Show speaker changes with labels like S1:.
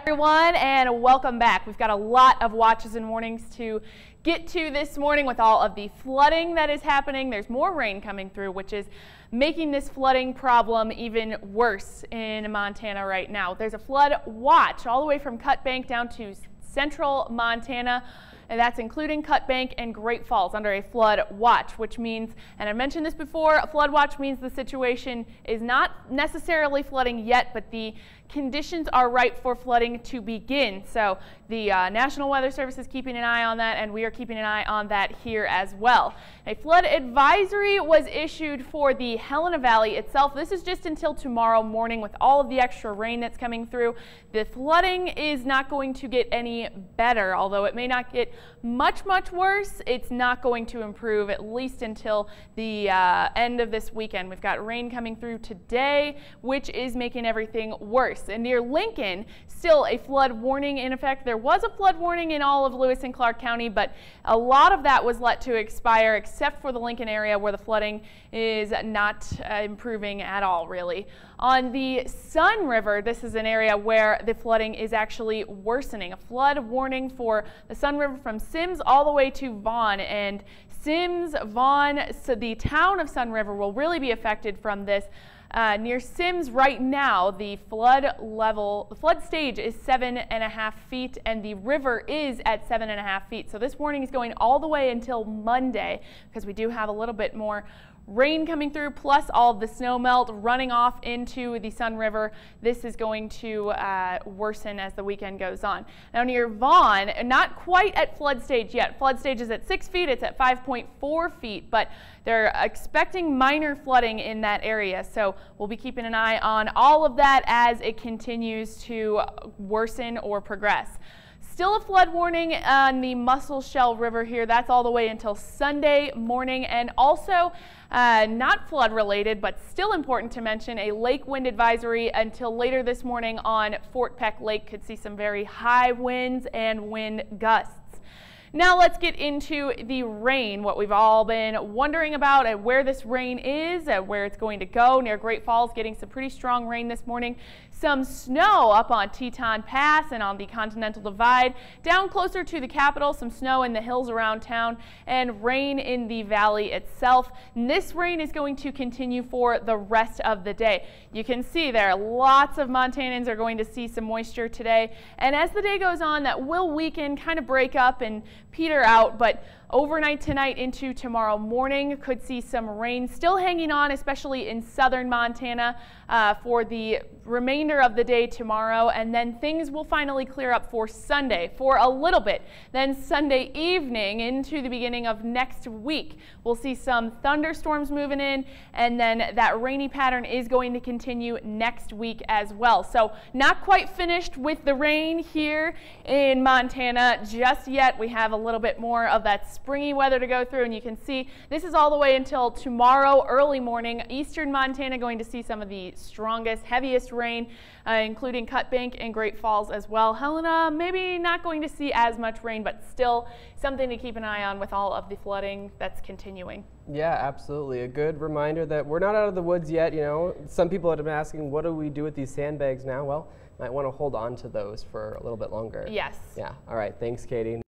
S1: Everyone, and welcome back. We've got a lot of watches and warnings to get to this morning with all of the flooding that is happening. There's more rain coming through, which is making this flooding problem even worse in Montana right now. There's a flood watch all the way from Cut Bank down to central Montana, and that's including Cut Bank and Great Falls under a flood watch, which means, and I mentioned this before, a flood watch means the situation is not necessarily flooding yet, but the conditions are right for flooding to begin. So the National Weather Service is keeping an eye on that, and we are keeping an eye on that here as well. A flood advisory was issued for the Helena Valley itself. This is just until tomorrow morning with all of the extra rain that's coming through. The flooding is not going to get any better, although it may not get much worse. It's not going to improve at least until the end of this weekend. We've got rain coming through today, which is making everything worse. And near Lincoln, still a flood warning in effect. There was a flood warning in all of Lewis and Clark County, but a lot of that was let to expire except for the Lincoln area where the flooding is not improving at all, really. On the Sun River, this is an area where the flooding is actually worsening. A flood warning for the Sun River from Sims all the way to Vaughn, and Sims, Vaughn, so the town of Sun River will really be affected from this. Near Sims right now, the flood stage is 7.5 feet, and the river is at 7.5 feet. So this warning is going all the way until Monday because we do have a little bit more rain coming through, plus all of the snow melt running off into the Sun River. This is going to worsen as the weekend goes on. Now near Vaughn, not quite at flood stage yet. Flood stage is at 6 feet, it's at 5.4 feet, but they're expecting minor flooding in that area. So we'll be keeping an eye on all of that as it continues to worsen or progress. Still a flood warning on the Musselshell River here. That's all the way until Sunday morning, and also not flood related, but still important to mention, a lake wind advisory until later this morning on Fort Peck Lake. Could see some very high winds and wind gusts. Now let's get into the rain, what we've all been wondering about and where this rain is and where it's going to go. Near Great Falls, getting some pretty strong rain this morning. Some snow up on Teton Pass and on the Continental Divide. Down closer to the capital, some snow in the hills around town, and rain in the valley itself. And this rain is going to continue for the rest of the day. You can see there, lots of Montanans are going to see some moisture today. And as the day goes on, that will weaken, kind of break up and peter out, but overnight tonight into tomorrow morning could see some rain still hanging on, especially in southern Montana for the remainder of the day tomorrow, and then things will finally clear up for Sunday for a little bit. Then Sunday evening into the beginning of next week, we'll see some thunderstorms moving in, and then that rainy pattern is going to continue next week as well. So not quite finished with the rain here in Montana just yet. We have a little bit more of that springy weather to go through, and you can see this is all the way until tomorrow early morning. Eastern Montana going to see some of the strongest, heaviest rain, including Cut Bank and Great Falls as well. Helena maybe not going to see as much rain, but still something to keep an eye on with all of the flooding that's continuing.
S2: Yeah, absolutely. A good reminder that we're not out of the woods yet. You know, some people have been asking, what do we do with these sandbags now? Well, might want to hold on to those for a little bit longer.
S1: Yes.
S2: Yeah. All right. Thanks, Katie.